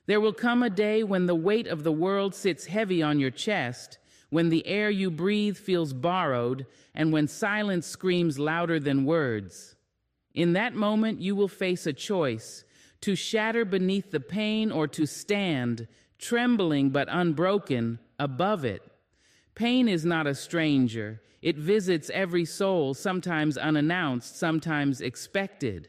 There will come a day when the weight of the world sits heavy on your chest, when the air you breathe feels borrowed, and when silence screams louder than words. In that moment, you will face a choice: to shatter beneath the pain or to stand, trembling but unbroken, above it. Pain is not a stranger. It visits every soul, sometimes unannounced, sometimes expected.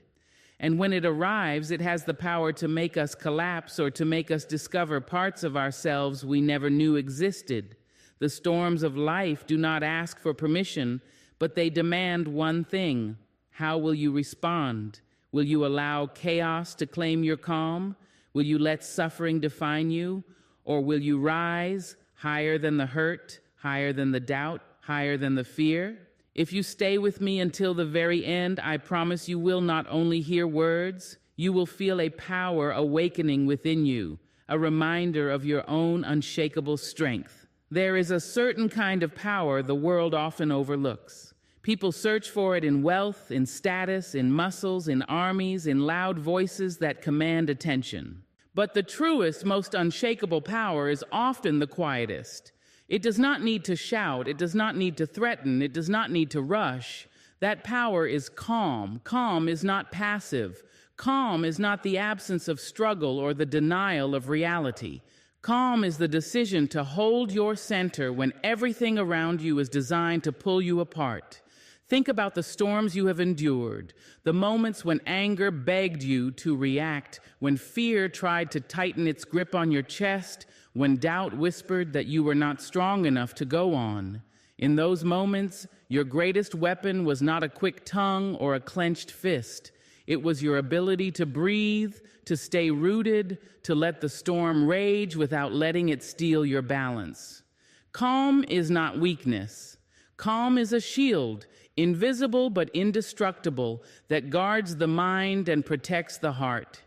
And when it arrives, it has the power to make us collapse or to make us discover parts of ourselves we never knew existed. The storms of life do not ask for permission, but they demand one thing. How will you respond? Will you allow chaos to claim your calm? Will you let suffering define you? Or will you rise higher than the hurt, higher than the doubt, higher than the fear? If you stay with me until the very end, I promise you will not only hear words, you will feel a power awakening within you, a reminder of your own unshakable strength. There is a certain kind of power the world often overlooks. People search for it in wealth, in status, in muscles, in armies, in loud voices that command attention. But the truest, most unshakable power is often the quietest. It does not need to shout, it does not need to threaten, it does not need to rush. That power is calm. Calm is not passive. Calm is not the absence of struggle or the denial of reality. Calm is the decision to hold your center when everything around you is designed to pull you apart. Think about the storms you have endured, the moments when anger begged you to react, when fear tried to tighten its grip on your chest, when doubt whispered that you were not strong enough to go on. In those moments, your greatest weapon was not a quick tongue or a clenched fist. It was your ability to breathe, to stay rooted, to let the storm rage without letting it steal your balance. Calm is not weakness. Calm is a shield, invisible but indestructible, that guards the mind and protects the heart.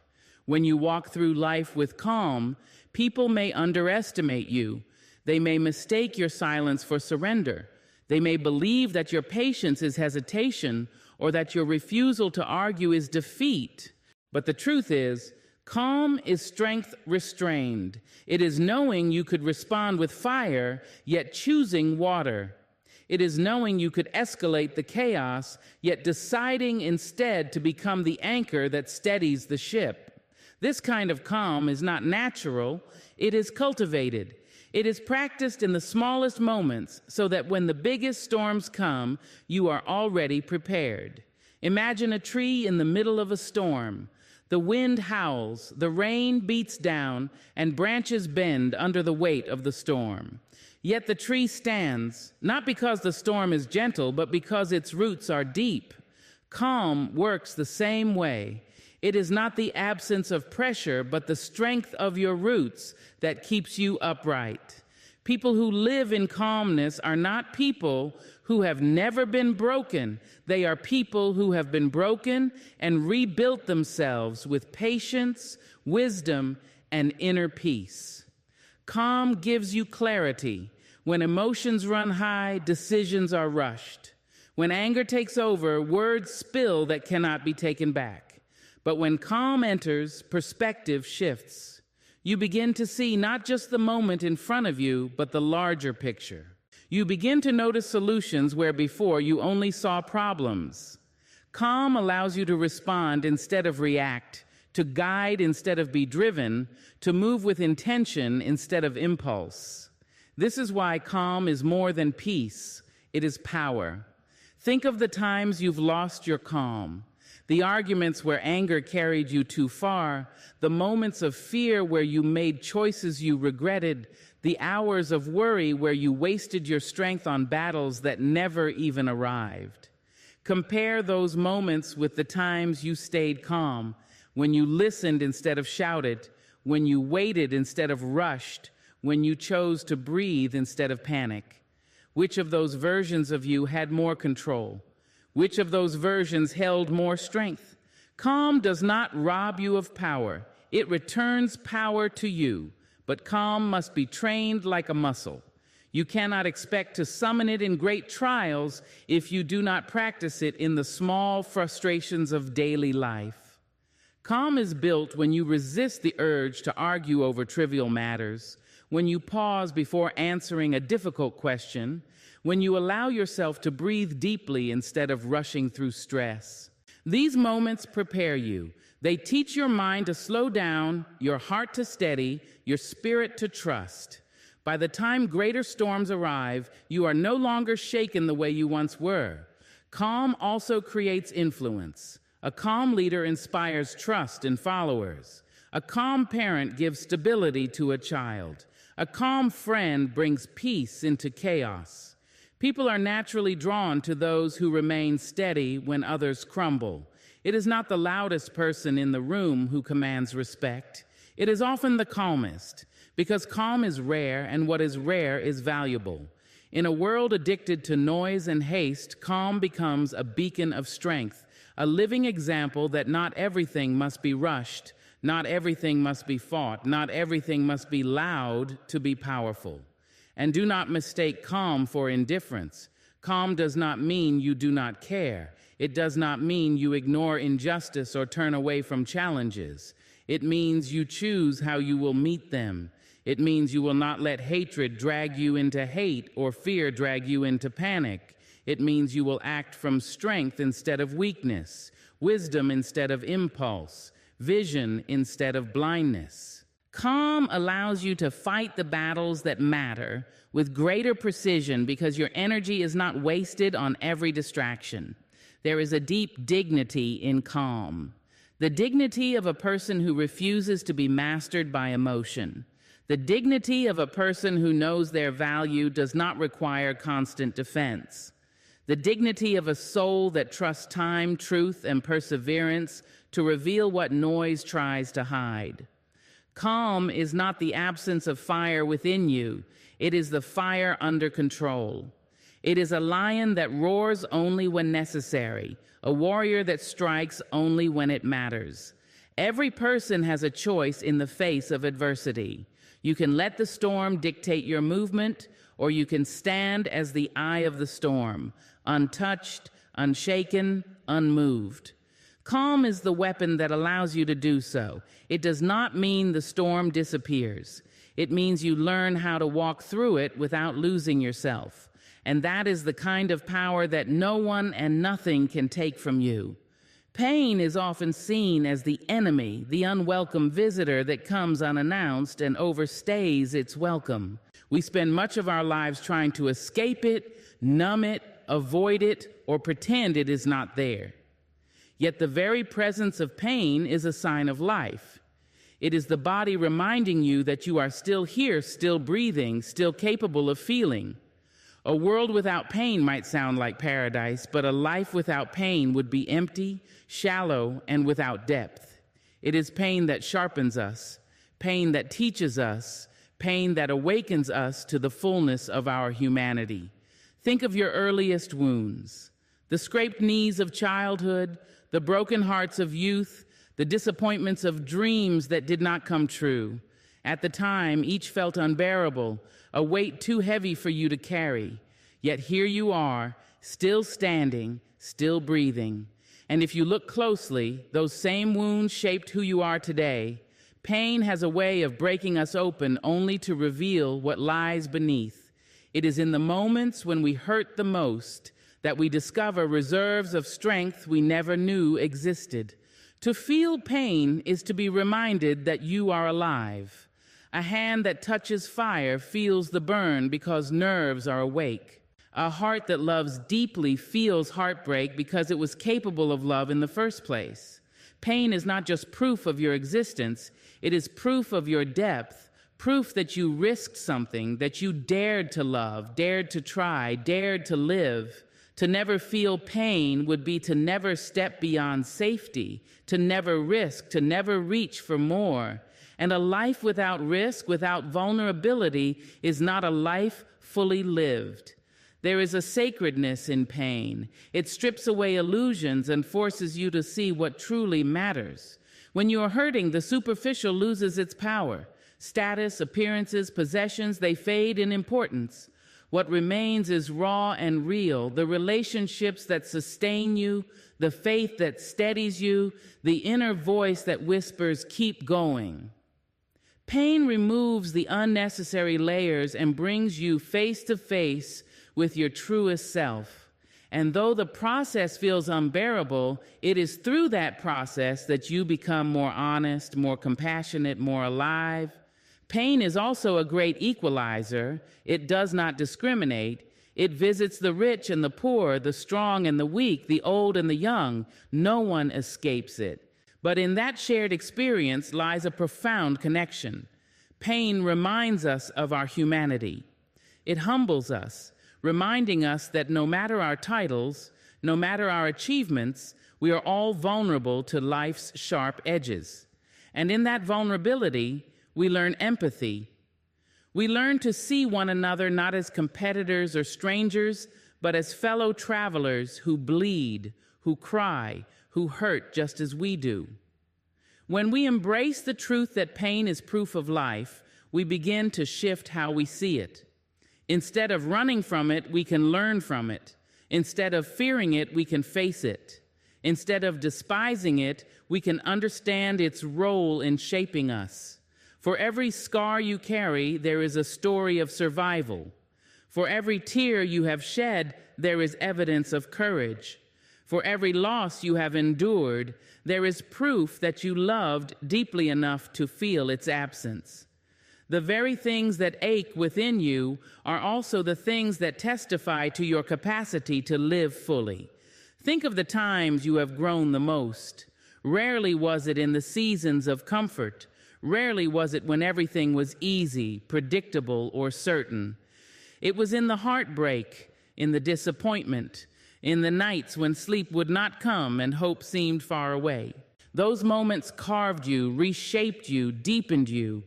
When you walk through life with calm, people may underestimate you. They may mistake your silence for surrender. They may believe that your patience is hesitation or that your refusal to argue is defeat. But the truth is, calm is strength restrained. It is knowing you could respond with fire, yet choosing water. It is knowing you could escalate the chaos, yet deciding instead to become the anchor that steadies the ship. This kind of calm is not natural, it is cultivated. It is practiced in the smallest moments so that when the biggest storms come, you are already prepared. Imagine a tree in the middle of a storm. The wind howls, the rain beats down, and branches bend under the weight of the storm. Yet the tree stands, not because the storm is gentle, but because its roots are deep. Calm works the same way. It is not the absence of pressure, but the strength of your roots that keeps you upright. People who live in calmness are not people who have never been broken. They are people who have been broken and rebuilt themselves with patience, wisdom, and inner peace. Calm gives you clarity. When emotions run high, decisions are rushed. When anger takes over, words spill that cannot be taken back. But when calm enters, perspective shifts. You begin to see not just the moment in front of you, but the larger picture. You begin to notice solutions where before you only saw problems. Calm allows you to respond instead of react, to guide instead of be driven, to move with intention instead of impulse. This is why calm is more than peace. It is power. Think of the times you've lost your calm. The arguments where anger carried you too far, the moments of fear where you made choices you regretted, the hours of worry where you wasted your strength on battles that never even arrived. Compare those moments with the times you stayed calm, when you listened instead of shouted, when you waited instead of rushed, when you chose to breathe instead of panic. Which of those versions of you had more control? Which of those versions held more strength? Calm does not rob you of power. It returns power to you. But calm must be trained like a muscle. You cannot expect to summon it in great trials if you do not practice it in the small frustrations of daily life. Calm is built when you resist the urge to argue over trivial matters, when you pause before answering a difficult question, when you allow yourself to breathe deeply instead of rushing through stress. These moments prepare you. They teach your mind to slow down, your heart to steady, your spirit to trust. By the time greater storms arrive, you are no longer shaken the way you once were. Calm also creates influence. A calm leader inspires trust in followers. A calm parent gives stability to a child. A calm friend brings peace into chaos. People are naturally drawn to those who remain steady when others crumble. It is not the loudest person in the room who commands respect. It is often the calmest, because calm is rare, and what is rare is valuable. In a world addicted to noise and haste, calm becomes a beacon of strength, a living example that not everything must be rushed, not everything must be fought, not everything must be loud to be powerful. And do not mistake calm for indifference. Calm does not mean you do not care. It does not mean you ignore injustice or turn away from challenges. It means you choose how you will meet them. It means you will not let hatred drag you into hate or fear drag you into panic. It means you will act from strength instead of weakness, wisdom instead of impulse, vision instead of blindness. Calm allows you to fight the battles that matter with greater precision because your energy is not wasted on every distraction. There is a deep dignity in calm. The dignity of a person who refuses to be mastered by emotion. The dignity of a person who knows their value does not require constant defense. The dignity of a soul that trusts time, truth, and perseverance to reveal what noise tries to hide. Calm is not the absence of fire within you. It is the fire under control. It is a lion that roars only when necessary, a warrior that strikes only when it matters. Every person has a choice in the face of adversity. You can let the storm dictate your movement, or you can stand as the eye of the storm, untouched, unshaken, unmoved. Calm is the weapon that allows you to do so. It does not mean the storm disappears. It means you learn how to walk through it without losing yourself. And that is the kind of power that no one and nothing can take from you. Pain is often seen as the enemy, the unwelcome visitor that comes unannounced and overstays its welcome. We spend much of our lives trying to escape it, numb it, avoid it, or pretend it is not there. Yet the very presence of pain is a sign of life. It is the body reminding you that you are still here, still breathing, still capable of feeling. A world without pain might sound like paradise, but a life without pain would be empty, shallow, and without depth. It is pain that sharpens us, pain that teaches us, pain that awakens us to the fullness of our humanity. Think of your earliest wounds, the scraped knees of childhood, the broken hearts of youth, the disappointments of dreams that did not come true. At the time, each felt unbearable, a weight too heavy for you to carry. Yet here you are, still standing, still breathing. And if you look closely, those same wounds shaped who you are today. Pain has a way of breaking us open only to reveal what lies beneath. It is in the moments when we hurt the most that we discover reserves of strength we never knew existed. To feel pain is to be reminded that you are alive. A hand that touches fire feels the burn because nerves are awake. A heart that loves deeply feels heartbreak because it was capable of love in the first place. Pain is not just proof of your existence, it is proof of your depth, proof that you risked something, that you dared to love, dared to try, dared to live. To never feel pain would be to never step beyond safety, to never risk, to never reach for more. And a life without risk, without vulnerability, is not a life fully lived. There is a sacredness in pain. It strips away illusions and forces you to see what truly matters. When you are hurting, the superficial loses its power. Status, appearances, possessions, they fade in importance. What remains is raw and real, the relationships that sustain you, the faith that steadies you, the inner voice that whispers, keep going. Pain removes the unnecessary layers and brings you face to face with your truest self. And though the process feels unbearable, it is through that process that you become more honest, more compassionate, more alive. Pain is also a great equalizer. It does not discriminate. It visits the rich and the poor, the strong and the weak, the old and the young. No one escapes it. But in that shared experience lies a profound connection. Pain reminds us of our humanity. It humbles us, reminding us that no matter our titles, no matter our achievements, we are all vulnerable to life's sharp edges. And in that vulnerability, we learn empathy. We learn to see one another not as competitors or strangers, but as fellow travelers who bleed, who cry, who hurt just as we do. When we embrace the truth that pain is proof of life, we begin to shift how we see it. Instead of running from it, we can learn from it. Instead of fearing it, we can face it. Instead of despising it, we can understand its role in shaping us. For every scar you carry, there is a story of survival. For every tear you have shed, there is evidence of courage. For every loss you have endured, there is proof that you loved deeply enough to feel its absence. The very things that ache within you are also the things that testify to your capacity to live fully. Think of the times you have grown the most. Rarely was it in the seasons of comfort. Rarely was it when everything was easy, predictable, or certain. It was in the heartbreak, in the disappointment, in the nights when sleep would not come and hope seemed far away. Those moments carved you, reshaped you, deepened you.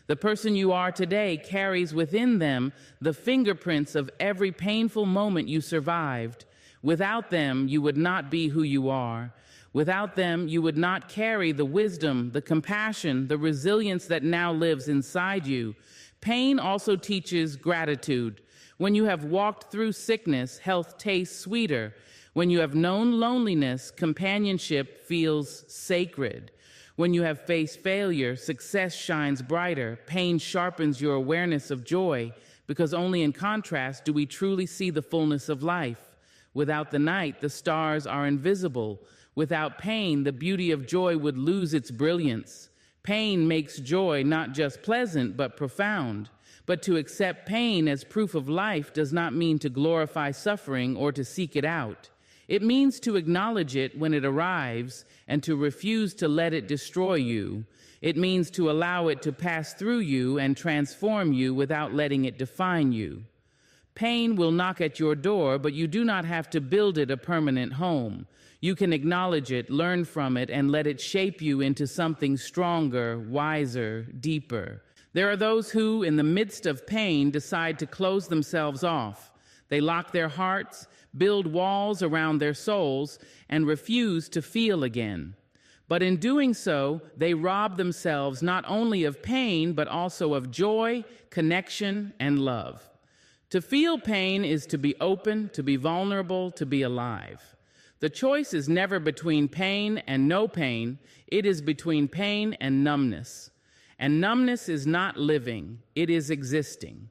The person you are today carries within them the fingerprints of every painful moment you survived. Without them, you would not be who you are. Without them, you would not carry the wisdom, the compassion, the resilience that now lives inside you. Pain also teaches gratitude. When you have walked through sickness, health tastes sweeter. When you have known loneliness, companionship feels sacred. When you have faced failure, success shines brighter. Pain sharpens your awareness of joy, because only in contrast do we truly see the fullness of life. Without the night, the stars are invisible. Without pain, the beauty of joy would lose its brilliance. Pain makes joy not just pleasant, but profound. But to accept pain as proof of life does not mean to glorify suffering or to seek it out. It means to acknowledge it when it arrives and to refuse to let it destroy you. It means to allow it to pass through you and transform you without letting it define you. Pain will knock at your door, but you do not have to build it a permanent home. You can acknowledge it, learn from it, and let it shape you into something stronger, wiser, deeper. There are those who, in the midst of pain, decide to close themselves off. They lock their hearts, build walls around their souls, and refuse to feel again. But in doing so, they rob themselves not only of pain, but also of joy, connection, and love. To feel pain is to be open, to be vulnerable, to be alive. The choice is never between pain and no pain. It is between pain and numbness. And numbness is not living, it is existing.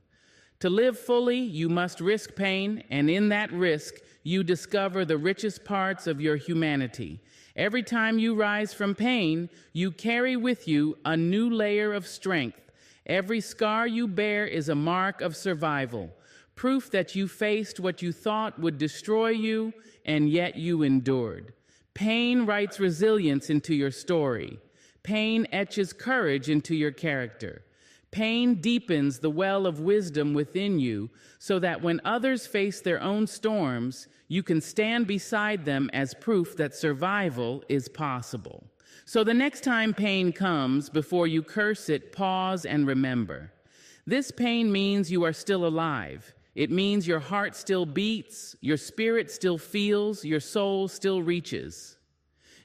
To live fully, you must risk pain, and in that risk, you discover the richest parts of your humanity. Every time you rise from pain, you carry with you a new layer of strength. Every scar you bear is a mark of survival, proof that you faced what you thought would destroy you, and yet you endured. Pain writes resilience into your story. Pain etches courage into your character. Pain deepens the well of wisdom within you so that when others face their own storms, you can stand beside them as proof that survival is possible. So the next time pain comes, before you curse it, pause and remember. This pain means you are still alive. It means your heart still beats, your spirit still feels, your soul still reaches.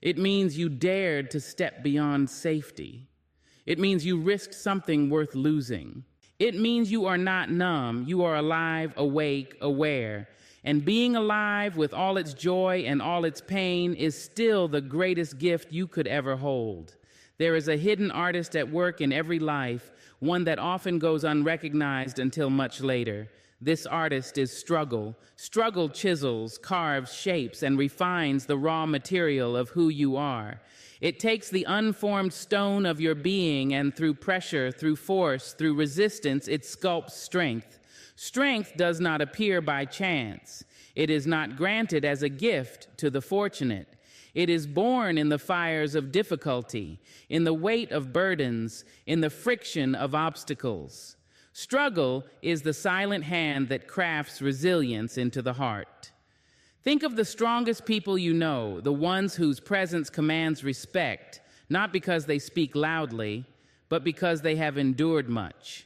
It means you dared to step beyond safety. It means you risked something worth losing. It means you are not numb, you are alive, awake, aware. And being alive with all its joy and all its pain is still the greatest gift you could ever hold. There is a hidden artist at work in every life, one that often goes unrecognized until much later. This artist is struggle. Struggle chisels, carves, shapes, and refines the raw material of who you are. It takes the unformed stone of your being, and through pressure, through force, through resistance, it sculpts strength. Strength does not appear by chance. It is not granted as a gift to the fortunate. It is born in the fires of difficulty, in the weight of burdens, in the friction of obstacles. Struggle is the silent hand that crafts resilience into the heart. Think of the strongest people you know, the ones whose presence commands respect, not because they speak loudly, but because they have endured much.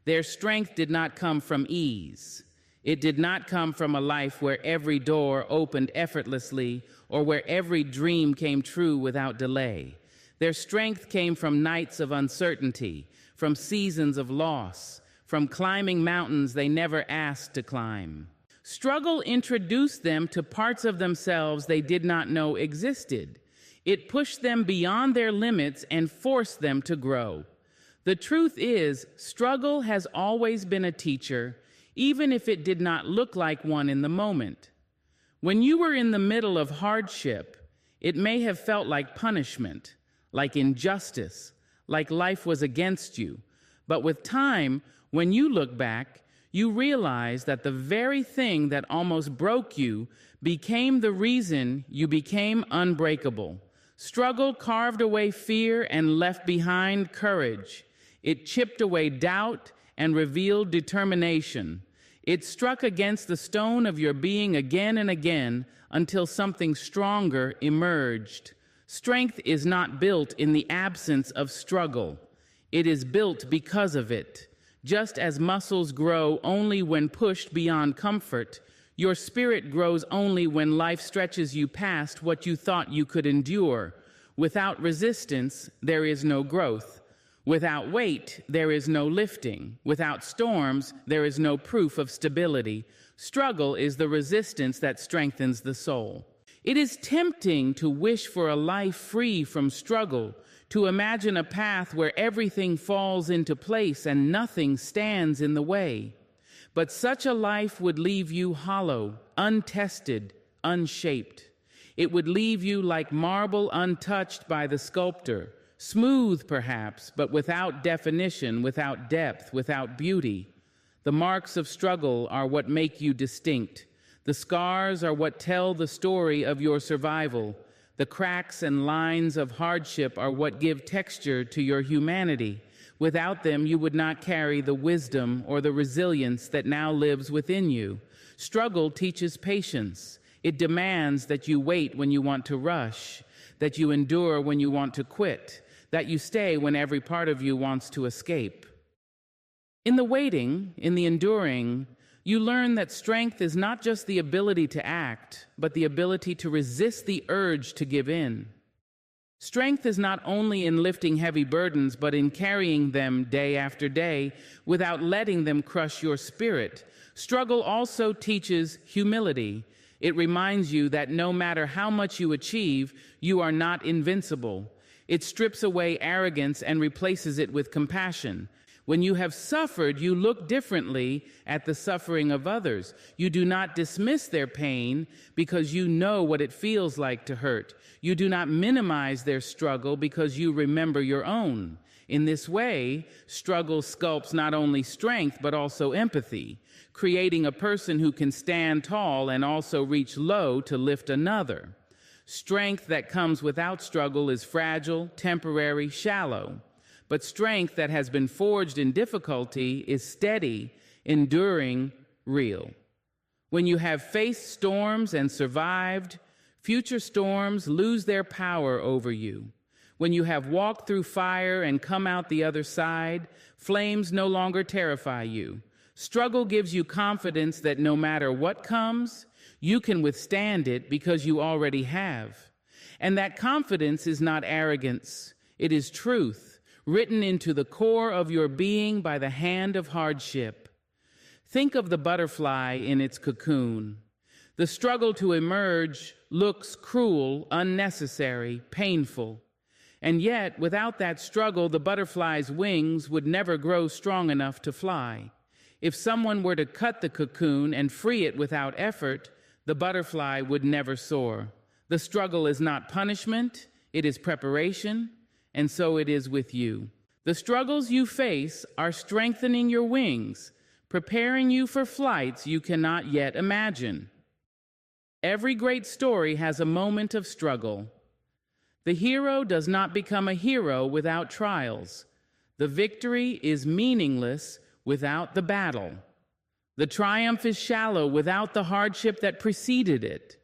Their strength did not come from ease. It did not come from a life where every door opened effortlessly or where every dream came true without delay. Their strength came from nights of uncertainty, from seasons of loss, from climbing mountains they never asked to climb. Struggle introduced them to parts of themselves they did not know existed. It pushed them beyond their limits and forced them to grow. The truth is, struggle has always been a teacher, even if it did not look like one in the moment. When you were in the middle of hardship, it may have felt like punishment, like injustice, like life was against you. But with time, when you look back, you realize that the very thing that almost broke you became the reason you became unbreakable. Struggle carved away fear and left behind courage. It chipped away doubt and revealed determination. It struck against the stone of your being again and again until something stronger emerged. Strength is not built in the absence of struggle. It is built because of it. Just as muscles grow only when pushed beyond comfort, your spirit grows only when life stretches you past what you thought you could endure. Without resistance, there is no growth. Without weight, there is no lifting. Without storms, there is no proof of stability. Struggle is the resistance that strengthens the soul. It is tempting to wish for a life free from struggle, to imagine a path where everything falls into place and nothing stands in the way. But such a life would leave you hollow, untested, unshaped. It would leave you like marble untouched by the sculptor, smooth perhaps, but without definition, without depth, without beauty. The marks of struggle are what make you distinct. The scars are what tell the story of your survival. The cracks and lines of hardship are what give texture to your humanity. Without them, you would not carry the wisdom or the resilience that now lives within you. Struggle teaches patience. It demands that you wait when you want to rush, that you endure when you want to quit, that you stay when every part of you wants to escape. In the waiting, in the enduring, you learn that strength is not just the ability to act, but the ability to resist the urge to give in. Strength is not only in lifting heavy burdens, but in carrying them day after day without letting them crush your spirit. Struggle also teaches humility. It reminds you that no matter how much you achieve, you are not invincible. It strips away arrogance and replaces it with compassion. When you have suffered, you look differently at the suffering of others. You do not dismiss their pain because you know what it feels like to hurt. You do not minimize their struggle because you remember your own. In this way, struggle sculpts not only strength but also empathy, creating a person who can stand tall and also reach low to lift another. Strength that comes without struggle is fragile, temporary, shallow. But strength that has been forged in difficulty is steady, enduring, real. When you have faced storms and survived, future storms lose their power over you. When you have walked through fire and come out the other side, flames no longer terrify you. Struggle gives you confidence that no matter what comes, you can withstand it because you already have. And that confidence is not arrogance, it is truth. written into the core of your being by the hand of hardship. Think of the butterfly in its cocoon. The struggle to emerge looks cruel, unnecessary, painful. And yet, without that struggle, the butterfly's wings would never grow strong enough to fly. If someone were to cut the cocoon and free it without effort, the butterfly would never soar. The struggle is not punishment, it is preparation, and so it is with you. The struggles you face are strengthening your wings, preparing you for flights you cannot yet imagine. Every great story has a moment of struggle. The hero does not become a hero without trials. The victory is meaningless without the battle. The triumph is shallow without the hardship that preceded it.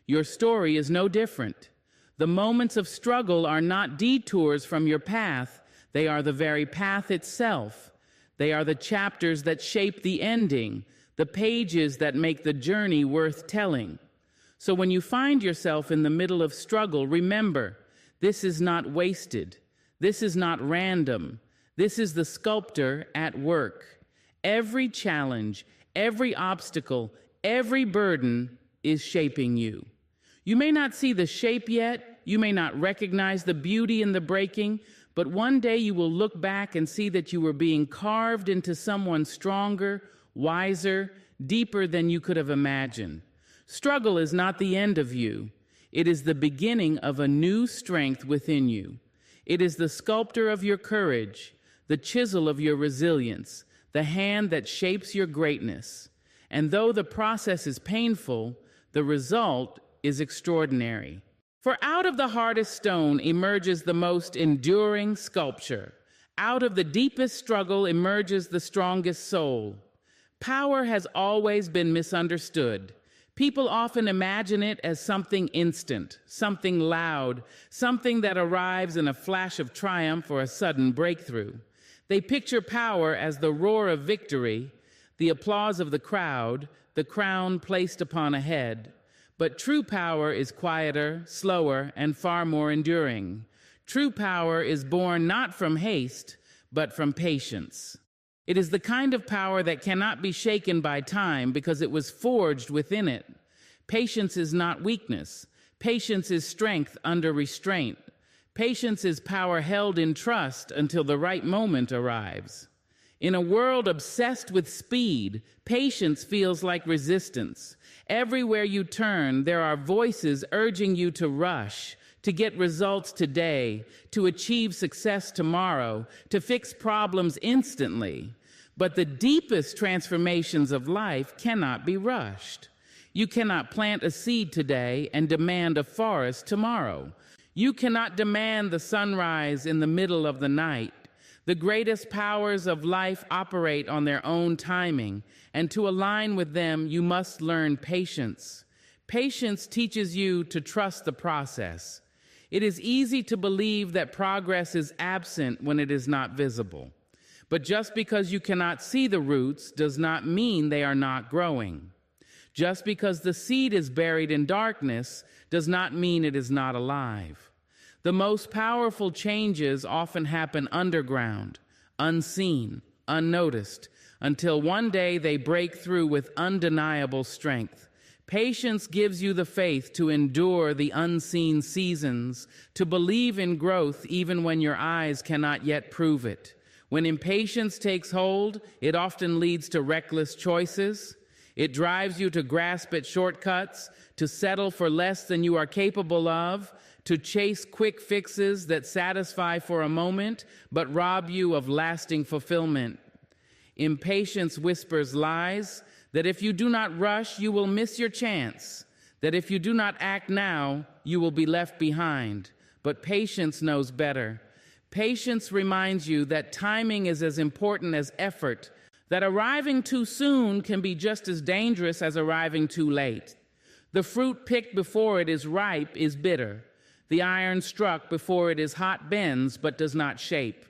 Your story is no different. The moments of struggle are not detours from your path. They are the very path itself. They are the chapters that shape the ending, the pages that make the journey worth telling. So when you find yourself in the middle of struggle, remember, this is not wasted. This is not random. This is the sculptor at work. Every challenge, every obstacle, every burden is shaping you. You may not see the shape yet, you may not recognize the beauty in the breaking, but one day you will look back and see that you were being carved into someone stronger, wiser, deeper than you could have imagined. Struggle is not the end of you. It is the beginning of a new strength within you. It is the sculptor of your courage, the chisel of your resilience, the hand that shapes your greatness. And though the process is painful, the result is extraordinary. For out of the hardest stone emerges the most enduring sculpture. Out of the deepest struggle emerges the strongest soul. Power has always been misunderstood. People often imagine it as something instant, something loud, something that arrives in a flash of triumph or a sudden breakthrough. They picture power as the roar of victory, the applause of the crowd, the crown placed upon a head. But true power is quieter, slower, and far more enduring. True power is born not from haste, but from patience. It is the kind of power that cannot be shaken by time because it was forged within it. Patience is not weakness. Patience is strength under restraint. Patience is power held in trust until the right moment arrives. In a world obsessed with speed, patience feels like resistance. Everywhere you turn, there are voices urging you to rush, to get results today, to achieve success tomorrow, to fix problems instantly. But the deepest transformations of life cannot be rushed. You cannot plant a seed today and demand a forest tomorrow. You cannot demand the sunrise in the middle of the night. The greatest powers of life operate on their own timing, and to align with them, you must learn patience. Patience teaches you to trust the process. It is easy to believe that progress is absent when it is not visible. But just because you cannot see the roots does not mean they are not growing. Just because the seed is buried in darkness does not mean it is not alive. The most powerful changes often happen underground, unseen, unnoticed, until one day they break through with undeniable strength. Patience gives you the faith to endure the unseen seasons, to believe in growth even when your eyes cannot yet prove it. When impatience takes hold, it often leads to reckless choices. It drives you to grasp at shortcuts, to settle for less than you are capable of, to chase quick fixes that satisfy for a moment, but rob you of lasting fulfillment. Impatience whispers lies, that if you do not rush, you will miss your chance, that if you do not act now, you will be left behind. But patience knows better. Patience reminds you that timing is as important as effort, that arriving too soon can be just as dangerous as arriving too late. The fruit picked before it is ripe is bitter. The iron struck before it is hot bends, but does not shape.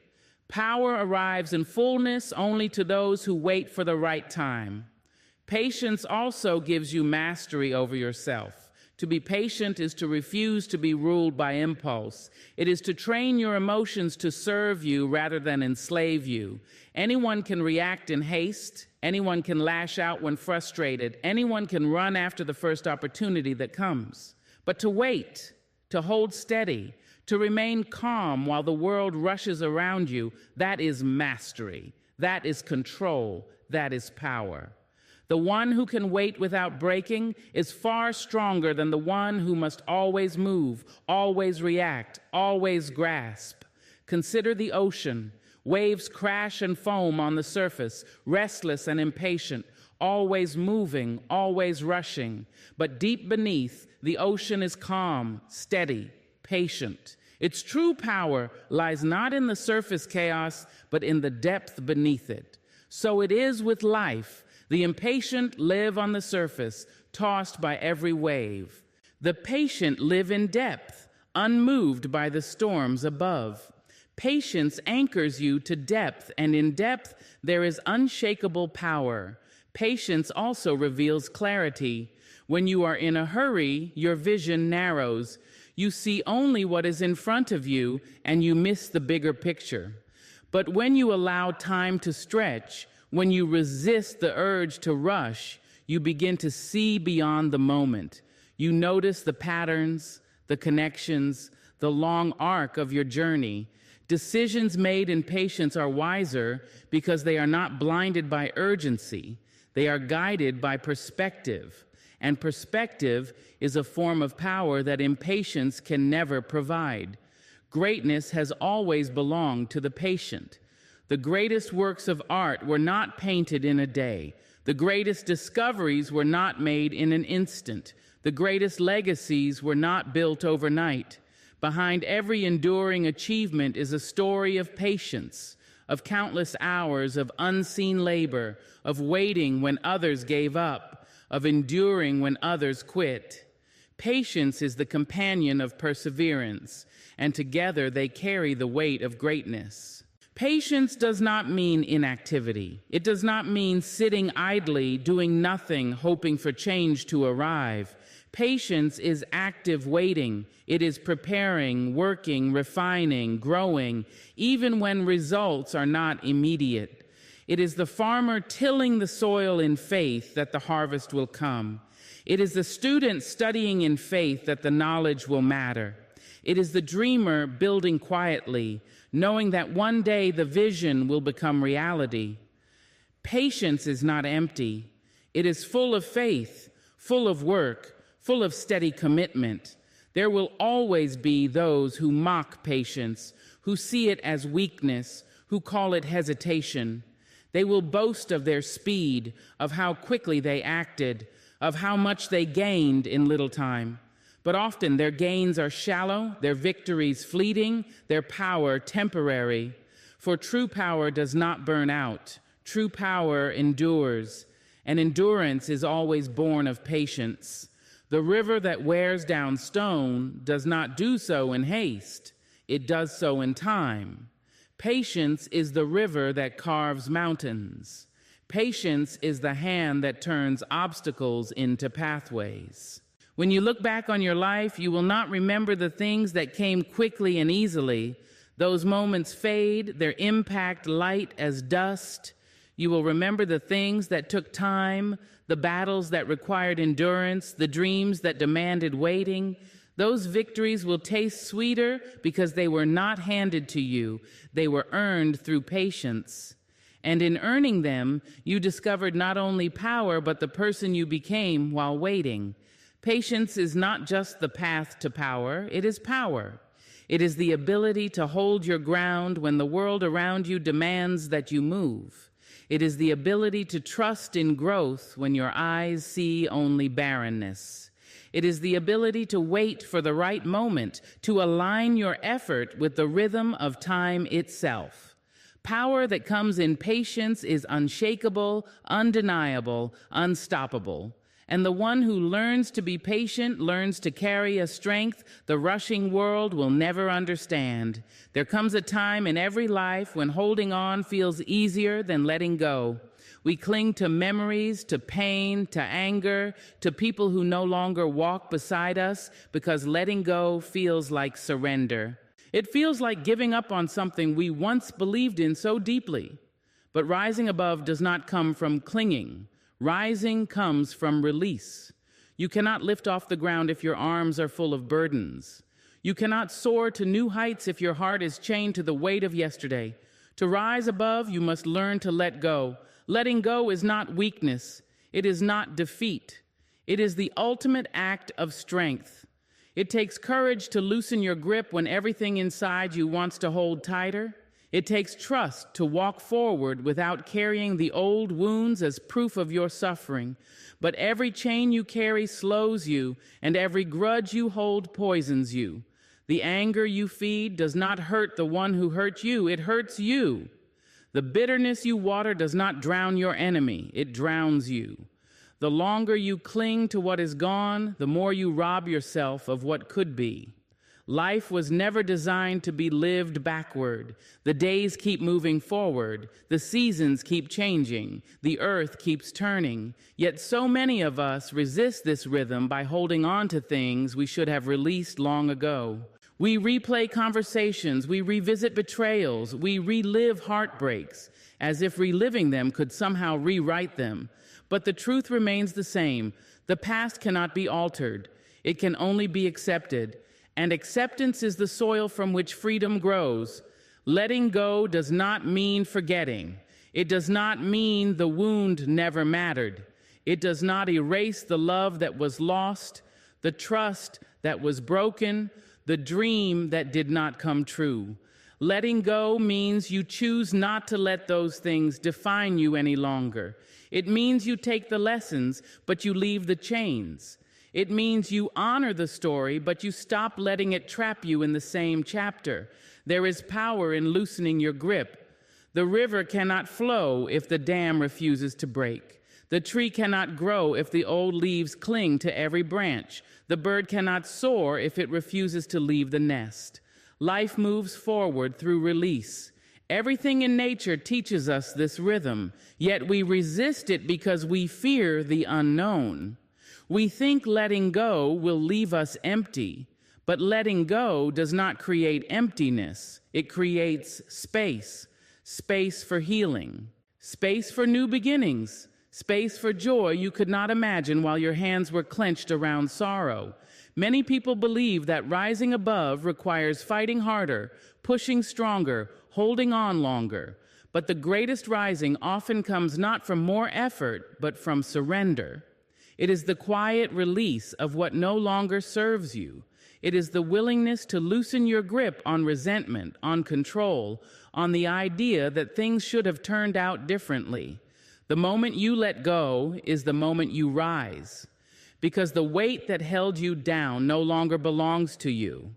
Power arrives in fullness only to those who wait for the right time. Patience also gives you mastery over yourself, To be patient is to refuse to be ruled by impulse. It is to train your emotions to serve you rather than enslave you. Anyone can react in haste. Anyone can lash out when frustrated. Anyone can run after the first opportunity that comes. But to wait, to hold steady, to remain calm while the world rushes around you, that is mastery. That is control. That is power. The one who can wait without breaking is far stronger than the one who must always move, always react, always grasp. Consider the ocean. Waves crash and foam on the surface, restless and impatient, always moving, always rushing. But deep beneath, the ocean is calm, steady, patient. Its true power lies not in the surface chaos, but in the depth beneath it. So it is with life. The impatient live on the surface, tossed by every wave. The patient live in depth, unmoved by the storms above. Patience anchors you to depth, and in depth there is unshakable power. Patience also reveals clarity. When you are in a hurry, your vision narrows. You see only what is in front of you, and you miss the bigger picture. But when you allow time to stretch, when you resist the urge to rush, you begin to see beyond the moment. You notice the patterns, the connections, the long arc of your journey. Decisions made in patience are wiser because they are not blinded by urgency. They are guided by perspective. And perspective is a form of power that impatience can never provide. Greatness has always belonged to the patient. The greatest works of art were not painted in a day. The greatest discoveries were not made in an instant. The greatest legacies were not built overnight. Behind every enduring achievement is a story of patience, of countless hours of unseen labor, of waiting when others gave up, of enduring when others quit. Patience is the companion of perseverance, and together they carry the weight of greatness. Patience does not mean inactivity. It does not mean sitting idly, doing nothing, hoping for change to arrive. Patience is active waiting. It is preparing, working, refining, growing, even when results are not immediate. It is the farmer tilling the soil in faith that the harvest will come. It is the student studying in faith that the knowledge will matter. It is the dreamer building quietly, knowing that one day the vision will become reality. Patience is not empty. It is full of faith, full of work, full of steady commitment. There will always be those who mock patience, who see it as weakness, who call it hesitation. They will boast of their speed, of how quickly they acted, of how much they gained in little time. But often their gains are shallow, their victories fleeting, their power temporary. For true power does not burn out. True power endures, and endurance is always born of patience. The river that wears down stone does not do so in haste. It does so in time. Patience is the river that carves mountains. Patience is the hand that turns obstacles into pathways. When you look back on your life, you will not remember the things that came quickly and easily. Those moments fade, their impact light as dust. You will remember the things that took time, the battles that required endurance, the dreams that demanded waiting. Those victories will taste sweeter because they were not handed to you. They were earned through patience. And in earning them, you discovered not only power, but the person you became while waiting. Patience is not just the path to power, it is power. It is the ability to hold your ground when the world around you demands that you move. It is the ability to trust in growth when your eyes see only barrenness. It is the ability to wait for the right moment, to align your effort with the rhythm of time itself. Power that comes in patience is unshakable, undeniable, unstoppable. And the one who learns to be patient learns to carry a strength the rushing world will never understand. There comes a time in every life when holding on feels easier than letting go. We cling to memories, to pain, to anger, to people who no longer walk beside us because letting go feels like surrender. It feels like giving up on something we once believed in so deeply. But rising above does not come from clinging. Rising comes from release. You cannot lift off the ground if your arms are full of burdens. You cannot soar to new heights if your heart is chained to the weight of yesterday. To rise above, you must learn to let go. Letting go is not weakness. It is not defeat. It is the ultimate act of strength. It takes courage to loosen your grip when everything inside you wants to hold tighter. It takes trust to walk forward without carrying the old wounds as proof of your suffering. But every chain you carry slows you, and every grudge you hold poisons you. The anger you feed does not hurt the one who hurt you, it hurts you. The bitterness you water does not drown your enemy, it drowns you. The longer you cling to what is gone, the more you rob yourself of what could be. Life was never designed to be lived backward. The days keep moving forward. The seasons keep changing. The earth keeps turning. Yet so many of us resist this rhythm by holding on to things we should have released long ago. We replay conversations. We revisit betrayals. We relive heartbreaks, as if reliving them could somehow rewrite them. But the truth remains the same. The past cannot be altered. It can only be accepted. And acceptance is the soil from which freedom grows. Letting go does not mean forgetting. It does not mean the wound never mattered. It does not erase the love that was lost, the trust that was broken, the dream that did not come true. Letting go means you choose not to let those things define you any longer. It means you take the lessons, but you leave the chains. It means you honor the story, but you stop letting it trap you in the same chapter. There is power in loosening your grip. The river cannot flow if the dam refuses to break. The tree cannot grow if the old leaves cling to every branch. The bird cannot soar if it refuses to leave the nest. Life moves forward through release. Everything in nature teaches us this rhythm, yet we resist it because we fear the unknown. We think letting go will leave us empty, but letting go does not create emptiness. It creates space, space for healing, space for new beginnings, space for joy you could not imagine while your hands were clenched around sorrow. Many people believe that rising above requires fighting harder, pushing stronger, holding on longer. But the greatest rising often comes not from more effort, but from surrender. It is the quiet release of what no longer serves you. It is the willingness to loosen your grip on resentment, on control, on the idea that things should have turned out differently. The moment you let go is the moment you rise, because the weight that held you down no longer belongs to you.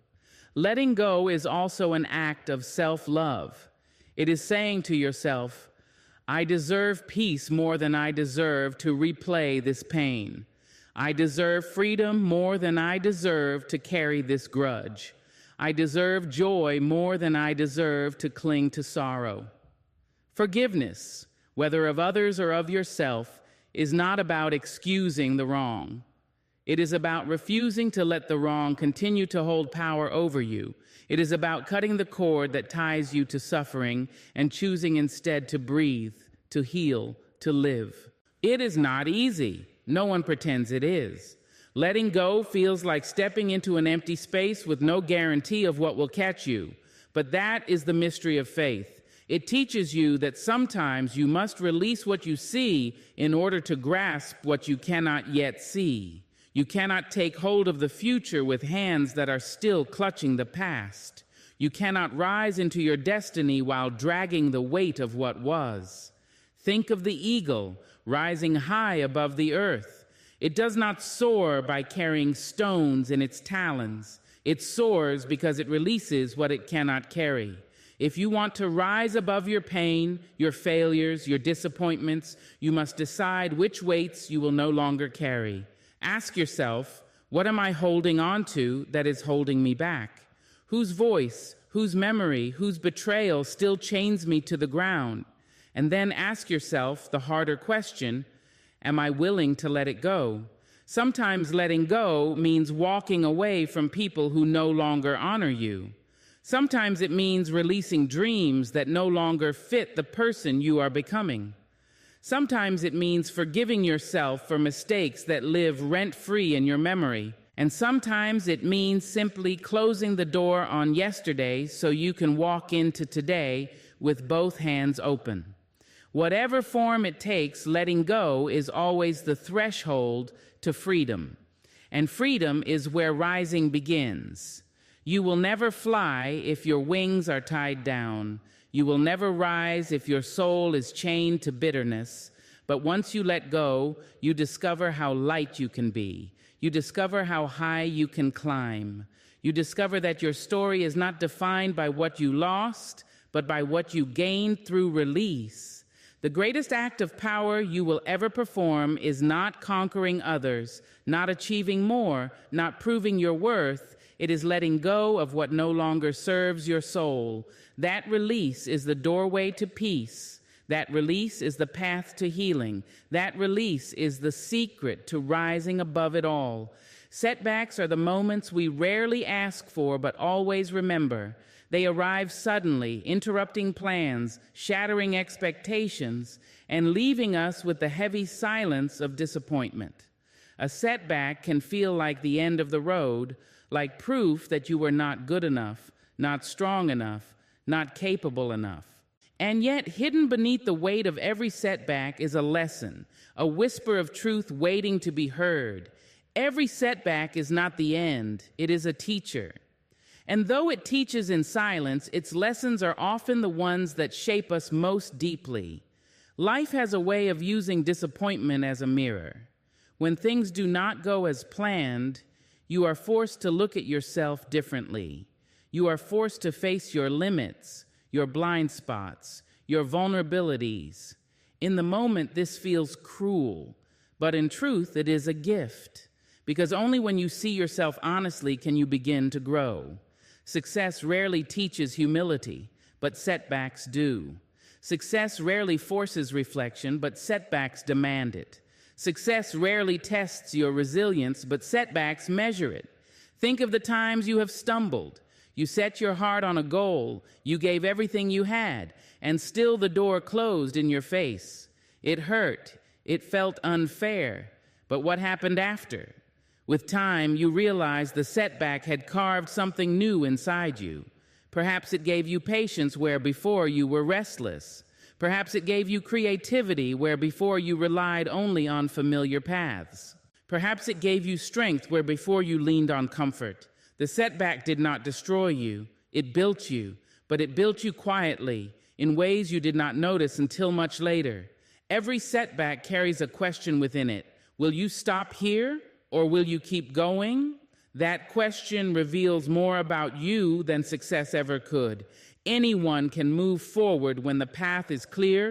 Letting go is also an act of self-love. It is saying to yourself, I deserve peace more than I deserve to replay this pain. I deserve freedom more than I deserve to carry this grudge. I deserve joy more than I deserve to cling to sorrow. Forgiveness, whether of others or of yourself, is not about excusing the wrong. It is about refusing to let the wrong continue to hold power over you. It is about cutting the cord that ties you to suffering and choosing instead to breathe, to heal, to live. It is not easy. No one pretends it is. Letting go feels like stepping into an empty space with no guarantee of what will catch you. But that is the mystery of faith. It teaches you that sometimes you must release what you see in order to grasp what you cannot yet see. You cannot take hold of the future with hands that are still clutching the past. You cannot rise into your destiny while dragging the weight of what was. Think of the eagle rising high above the earth. It does not soar by carrying stones in its talons. It soars because it releases what it cannot carry. If you want to rise above your pain, your failures, your disappointments, you must decide which weights you will no longer carry. Ask yourself, what am I holding on to that is holding me back? Whose voice, whose memory, whose betrayal still chains me to the ground? And then ask yourself the harder question, am I willing to let it go? Sometimes letting go means walking away from people who no longer honor you. Sometimes it means releasing dreams that no longer fit the person you are becoming. Sometimes it means forgiving yourself for mistakes that live rent-free in your memory. And sometimes it means simply closing the door on yesterday so you can walk into today with both hands open. Whatever form it takes, letting go is always the threshold to freedom. And freedom is where rising begins. You will never fly if your wings are tied down. You will never rise if your soul is chained to bitterness. But once you let go, you discover how light you can be. You discover how high you can climb. You discover that your story is not defined by what you lost, but by what you gained through release. The greatest act of power you will ever perform is not conquering others, not achieving more, not proving your worth. It is letting go of what no longer serves your soul. That release is the doorway to peace. That release is the path to healing. That release is the secret to rising above it all. Setbacks are the moments we rarely ask for but always remember. They arrive suddenly, interrupting plans, shattering expectations, and leaving us with the heavy silence of disappointment. A setback can feel like the end of the road, like proof that you were not good enough, not strong enough, not capable enough. And yet, hidden beneath the weight of every setback is a lesson, a whisper of truth waiting to be heard. Every setback is not the end, it is a teacher. And though it teaches in silence, its lessons are often the ones that shape us most deeply. Life has a way of using disappointment as a mirror. When things do not go as planned, you are forced to look at yourself differently. You are forced to face your limits, your blind spots, your vulnerabilities. In the moment, this feels cruel, but in truth, it is a gift, because only when you see yourself honestly can you begin to grow. Success rarely teaches humility, but setbacks do. Success rarely forces reflection, but setbacks demand it. Success rarely tests your resilience, but setbacks measure it. Think of the times you have stumbled. You set your heart on a goal, you gave everything you had, and still the door closed in your face. It hurt, it felt unfair, but what happened after? With time, you realized the setback had carved something new inside you. Perhaps it gave you patience where before you were restless. Perhaps it gave you creativity where before you relied only on familiar paths. Perhaps it gave you strength where before you leaned on comfort. The setback did not destroy you, it built you, but it built you quietly, in ways you did not notice until much later. Every setback carries a question within it. Will you stop here, or will you keep going? That question reveals more about you than success ever could. Anyone can move forward when the path is clear,